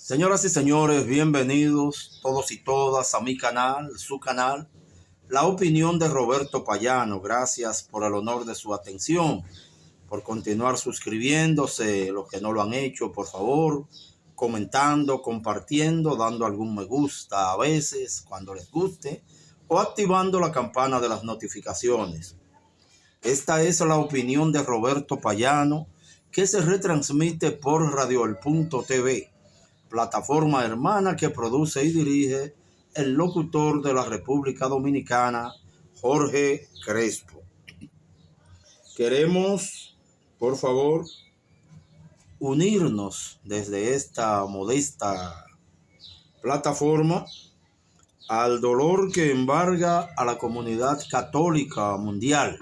Señoras y señores, bienvenidos todos y todas a mi canal, su canal, La Opinión de Roberto Payano. Gracias por el honor de su atención, por continuar suscribiéndose, los que no lo han hecho, por favor, comentando, compartiendo, dando algún me gusta a veces cuando les guste, o activando la campana de las notificaciones. Esta es La Opinión de Roberto Payano, que se retransmite por Radio El Punto TV, plataforma hermana que produce y dirige el locutor de la República Dominicana, Jorge Crespo. Queremos, por favor, unirnos desde esta modesta plataforma al dolor que embarga a la comunidad católica mundial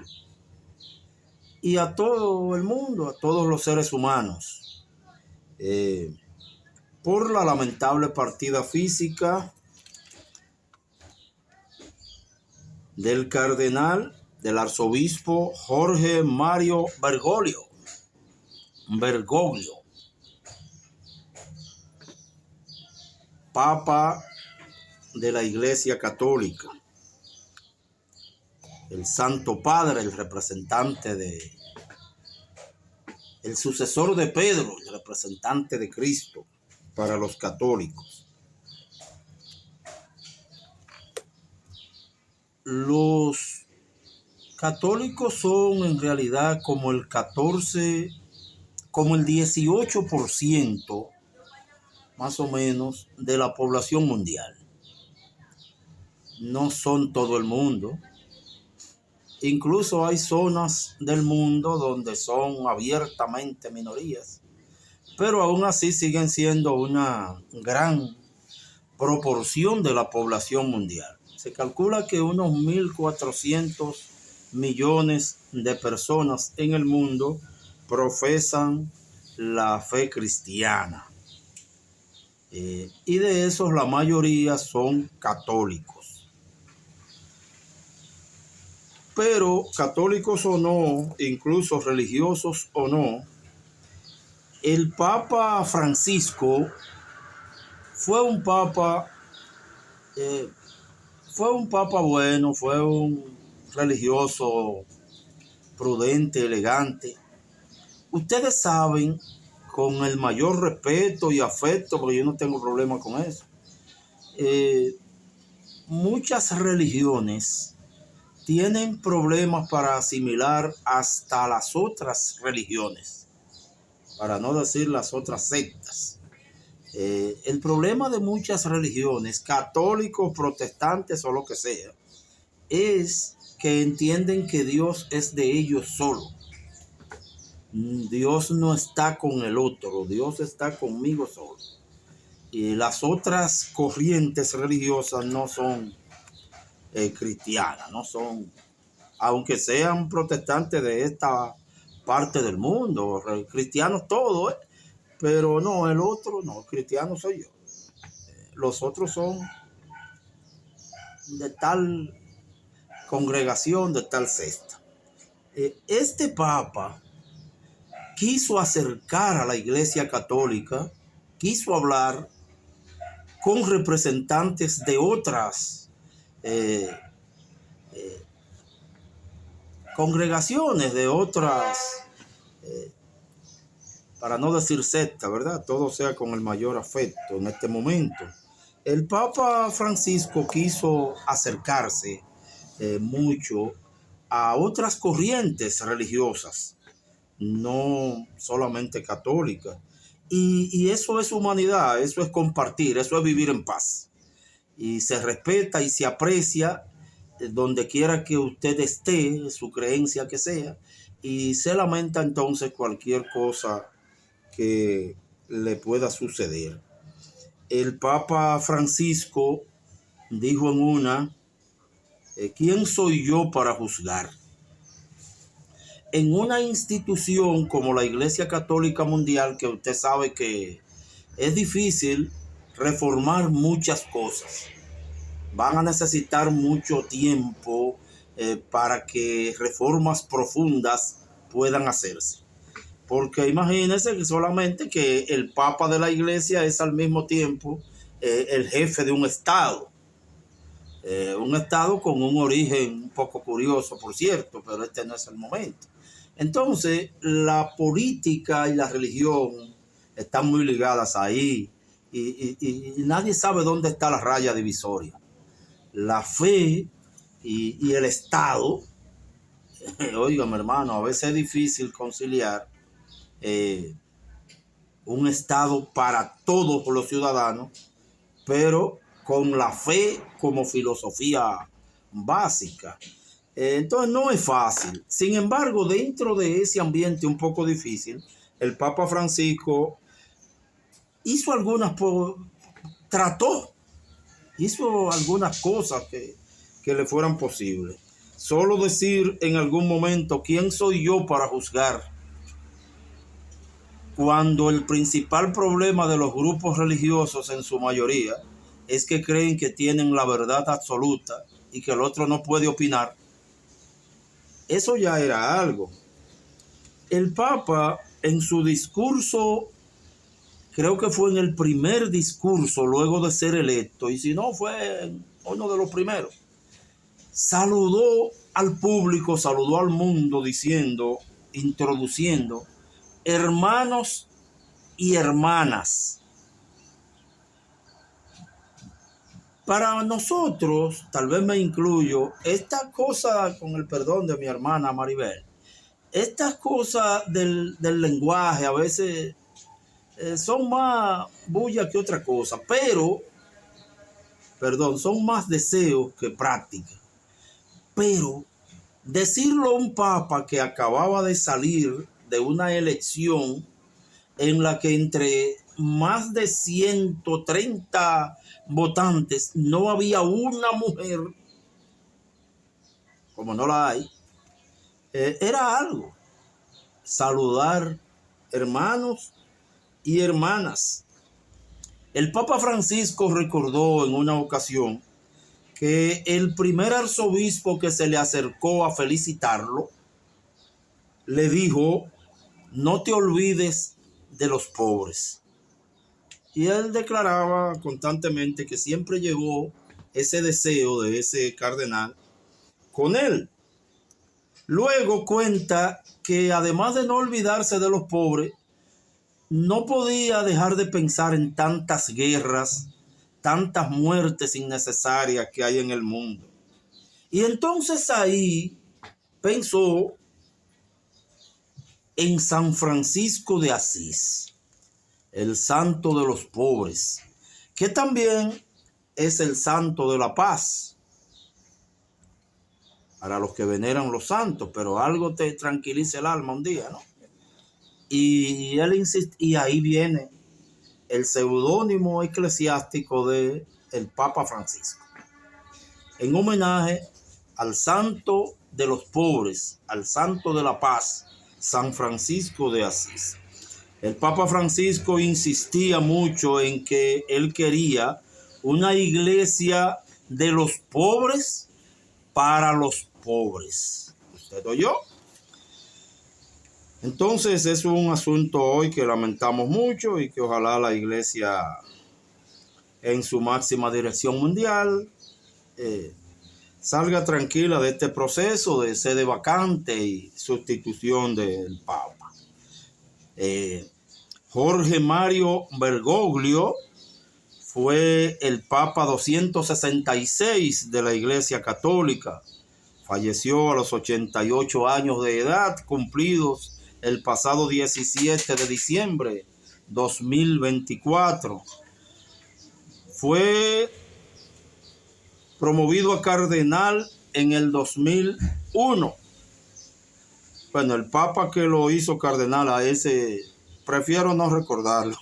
y a todo el mundo, a todos los seres humanos, por la lamentable partida física del cardenal, del arzobispo Jorge Mario Bergoglio, Papa de la Iglesia Católica, el Santo Padre, el representante el sucesor de Pedro, el representante de Cristo para los católicos. Los católicos son en realidad como el 18% más o menos de la población mundial. No son todo el mundo. Incluso hay zonas del mundo donde son abiertamente minorías, pero aún así siguen siendo una gran proporción de la población mundial. Se calcula que unos 1.400 millones de personas en el mundo profesan la fe cristiana. Y de esos la mayoría son católicos. Pero católicos o no, incluso religiosos o no, el Papa Francisco fue un papa bueno, fue un religioso prudente, elegante. Ustedes saben, con el mayor respeto y afecto, porque yo no tengo problema con eso, muchas religiones tienen problemas para asimilar hasta las otras religiones, para no decir las otras sectas. El problema de muchas religiones, católicos, protestantes o lo que sea, es que entienden que Dios es de ellos solo. Dios no está con el otro, Dios está conmigo solo. Y las otras corrientes religiosas no son cristianas, no son, aunque sean protestantes de esta parte del mundo, cristianos todos, pero no, el otro no, cristiano soy yo. Los otros son de tal congregación, de tal cesta. Este Papa quiso acercar a la Iglesia Católica, quiso hablar con representantes de otras congregaciones, de otras, para no decir secta, ¿verdad? Todo sea con el mayor afecto en este momento. El Papa Francisco quiso acercarse mucho a otras corrientes religiosas, no solamente católicas. Y eso es humanidad, eso es compartir, eso es vivir en paz. Y se respeta y se aprecia donde quiera que usted esté, su creencia que sea, y se lamenta entonces cualquier cosa que le pueda suceder. El Papa Francisco dijo en una, ¿quién soy yo para juzgar? En una institución como la Iglesia Católica Mundial, que usted sabe que es difícil reformar muchas cosas, van a necesitar mucho tiempo para que reformas profundas puedan hacerse. porque imagínense que solamente que el Papa de la Iglesia es al mismo tiempo el jefe de un Estado. Un Estado con un origen un poco curioso, por cierto, pero este no es el momento. Entonces, la política y la religión están muy ligadas ahí y nadie sabe dónde está la raya divisoria. La fe y el Estado, oigan, hermano, a veces es difícil conciliar un Estado para todos los ciudadanos, pero con la fe como filosofía básica. Entonces no es fácil. Sin embargo, dentro de ese ambiente un poco difícil, el Papa Francisco hizo hizo algunas cosas que le fueran posibles. Solo decir en algún momento, ¿quién soy yo para juzgar? Cuando el principal problema de los grupos religiosos en su mayoría es que creen que tienen la verdad absoluta y que el otro no puede opinar. Eso ya era algo. El Papa en su discurso, creo que fue en el primer discurso luego de ser electo, y si no fue uno de los primeros, saludó al público, saludó al mundo diciendo, introduciendo, hermanos y hermanas. Para nosotros, tal vez me incluyo, esta cosa, con el perdón de mi hermana Maribel, estas cosas del lenguaje a veces son más bulla que otra cosa, son más deseos que práctica. Pero decirlo a un papa que acababa de salir de una elección en la que entre más de 130 votantes no había una mujer, como no la hay, era algo. Saludar hermanos y hermanas. El Papa Francisco recordó en una ocasión que el primer arzobispo que se le acercó a felicitarlo le dijo, no te olvides de los pobres. Y él declaraba constantemente que siempre llevó ese deseo de ese cardenal con él. Luego cuenta que además de no olvidarse de los pobres, no podía dejar de pensar en tantas guerras, tantas muertes innecesarias que hay en el mundo. Y entonces ahí pensó en San Francisco de Asís, el santo de los pobres, que también es el santo de la paz para los que veneran los santos, pero algo te tranquiliza el alma un día, ¿no? Y él insiste, y ahí viene el seudónimo eclesiástico de el Papa Francisco, en homenaje al santo de los pobres, al santo de la paz, San Francisco de Asís. El Papa Francisco insistía mucho en que él quería una iglesia de los pobres para los pobres. ¿Usted oyó? Entonces es un asunto hoy que lamentamos mucho y que ojalá la iglesia en su máxima dirección mundial salga tranquila de este proceso de sede vacante y sustitución del Papa. Jorge Mario Bergoglio fue el Papa 266 de la Iglesia Católica. Falleció a los 88 años de edad, cumplidos el pasado 17 de diciembre 2024. Fue promovido a cardenal en el 2001. Bueno, el Papa que lo hizo cardenal a ese, prefiero no recordarlo.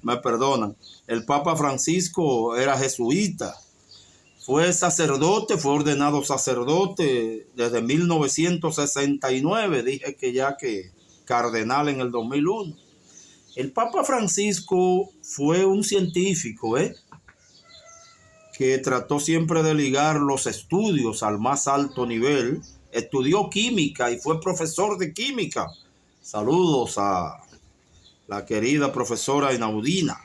Me perdonan. El Papa Francisco era jesuita. Fue sacerdote, fue ordenado sacerdote desde 1969. Dije que cardenal en el 2001. El Papa Francisco fue un científico, que trató siempre de ligar los estudios al más alto nivel. Estudió química y fue profesor de química. Saludos a la querida profesora Enaudina.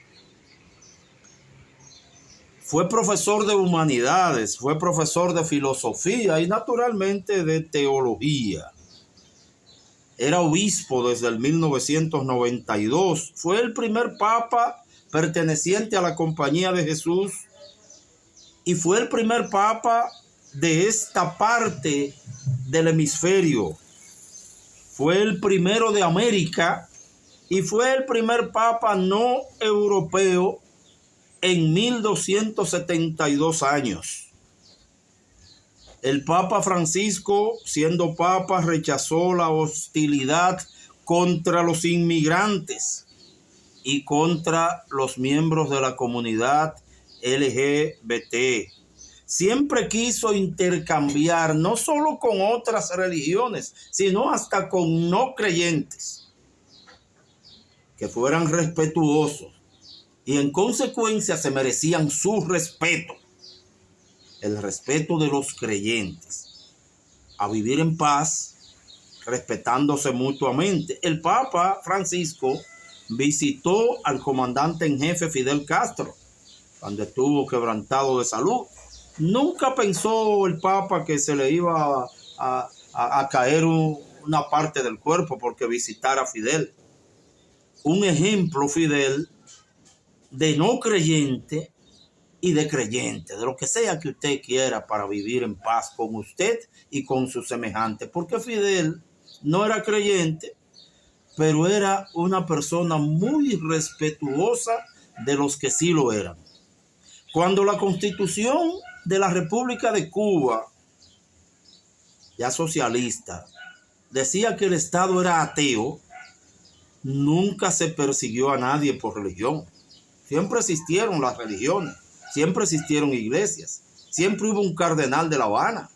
Fue profesor de humanidades, fue profesor de filosofía y naturalmente de teología. Era obispo desde el 1992. Fue el primer papa perteneciente a la Compañía de Jesús y fue el primer papa de esta parte del hemisferio. Fue el primero de América y fue el primer papa no europeo en 1272 años. El Papa Francisco, siendo papa, rechazó la hostilidad contra los inmigrantes y contra los miembros de la comunidad LGBT. Siempre quiso intercambiar no solo con otras religiones, sino hasta con no creyentes, que fueran respetuosos y en consecuencia se merecían su respeto. El respeto de los creyentes, a vivir en paz, respetándose mutuamente. El Papa Francisco visitó al comandante en jefe Fidel Castro cuando estuvo quebrantado de salud. Nunca pensó el Papa que se le iba a caer una parte del cuerpo porque visitara a Fidel. Un ejemplo, Fidel, de no creyente y de creyente, de lo que sea que usted quiera para vivir en paz con usted y con sus semejantes, porque Fidel no era creyente, pero era una persona muy respetuosa de los que sí lo eran. Cuando la Constitución de la República de Cuba, ya socialista, decía que el Estado era ateo, nunca se persiguió a nadie por religión. Siempre existieron las religiones. Siempre existieron iglesias. Siempre hubo un cardenal de La Habana.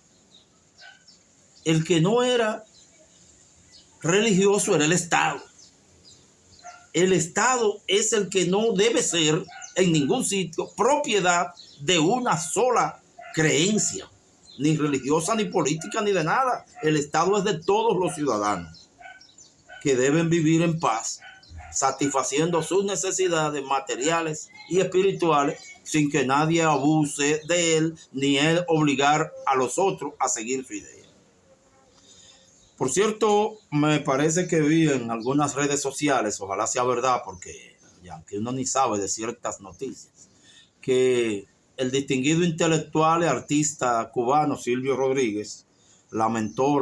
El que no era religioso era el Estado. El Estado es el que no debe ser en ningún sitio propiedad de una sola creencia, ni religiosa, ni política, ni de nada. El Estado es de todos los ciudadanos que deben vivir en paz, satisfaciendo sus necesidades materiales y espirituales sin que nadie abuse de él, ni él obligar a los otros a seguir su idea. Por cierto, me parece que vi en algunas redes sociales, ojalá sea verdad, porque ya que uno ni sabe de ciertas noticias, que el distinguido intelectual y artista cubano Silvio Rodríguez lamentó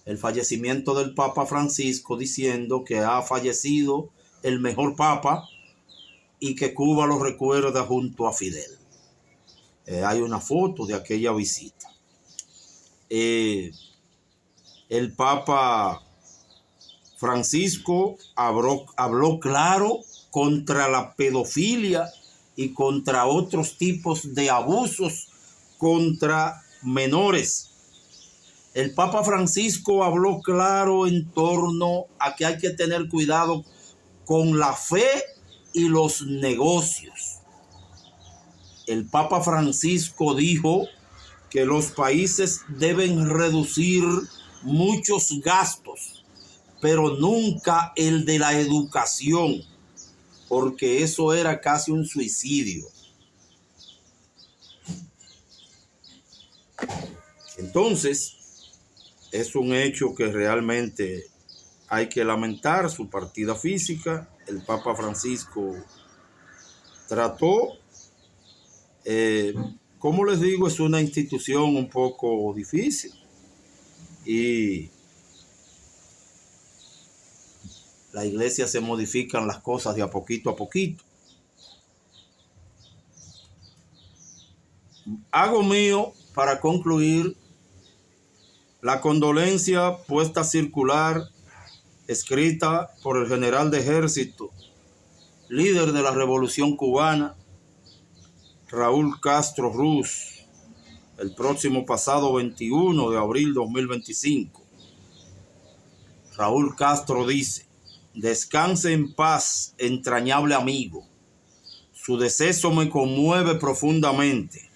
el fallecimiento del Papa Francisco, diciendo que ha fallecido el mejor papa y que Cuba lo recuerda junto a Fidel. Hay una foto de aquella visita. El Papa Francisco habló claro contra la pedofilia y contra otros tipos de abusos contra menores. El Papa Francisco habló claro en torno a que hay que tener cuidado con la fe y los negocios. El Papa Francisco dijo que los países deben reducir muchos gastos, pero nunca el de la educación, porque eso era casi un suicidio. Entonces, es un hecho que realmente hay que lamentar su partida física. El Papa Francisco trató, como les digo, es una institución un poco difícil y la iglesia se modifican las cosas de a poquito a poquito. Hago mío, para concluir, la condolencia puesta circular escrita por el general de ejército, líder de la Revolución Cubana, Raúl Castro Ruz, el próximo pasado 21 de abril 2025. Raúl Castro dice: descanse en paz, entrañable amigo. Su deceso me conmueve profundamente.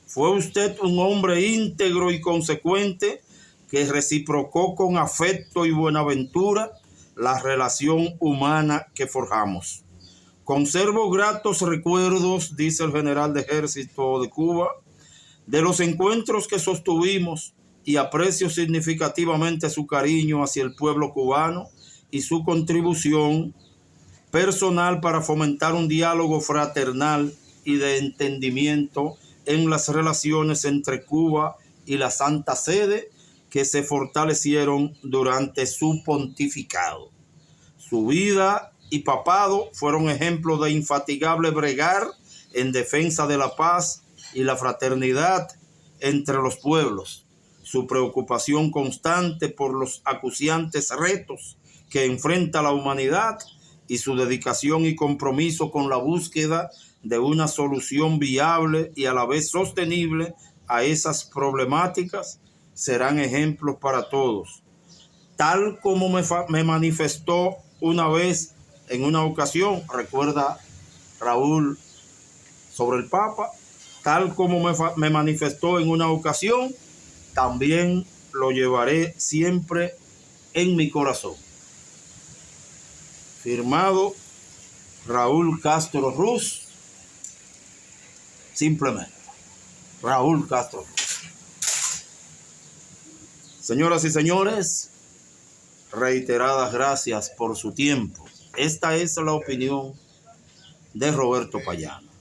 Fue usted un hombre íntegro y consecuente que reciprocó con afecto y buenaventura la relación humana que forjamos. Conservo gratos recuerdos, dice el general de ejército de Cuba, de los encuentros que sostuvimos y aprecio significativamente su cariño hacia el pueblo cubano y su contribución personal para fomentar un diálogo fraternal y de entendimiento en las relaciones entre Cuba y la Santa Sede que se fortalecieron durante su pontificado. Su vida y papado fueron ejemplos de infatigable bregar en defensa de la paz y la fraternidad entre los pueblos. Su preocupación constante por los acuciantes retos que enfrenta la humanidad y su dedicación y compromiso con la búsqueda de una solución viable y a la vez sostenible a esas problemáticas serán ejemplos para todos. Tal como me manifestó una vez en una ocasión, recuerda Raúl sobre el Papa, tal como me manifestó en una ocasión, también lo llevaré siempre en mi corazón. Firmado Raúl Castro Ruz, simplemente Raúl Castro Ruz. Señoras y señores, reiteradas gracias por su tiempo. Esta es la opinión de Roberto Payano.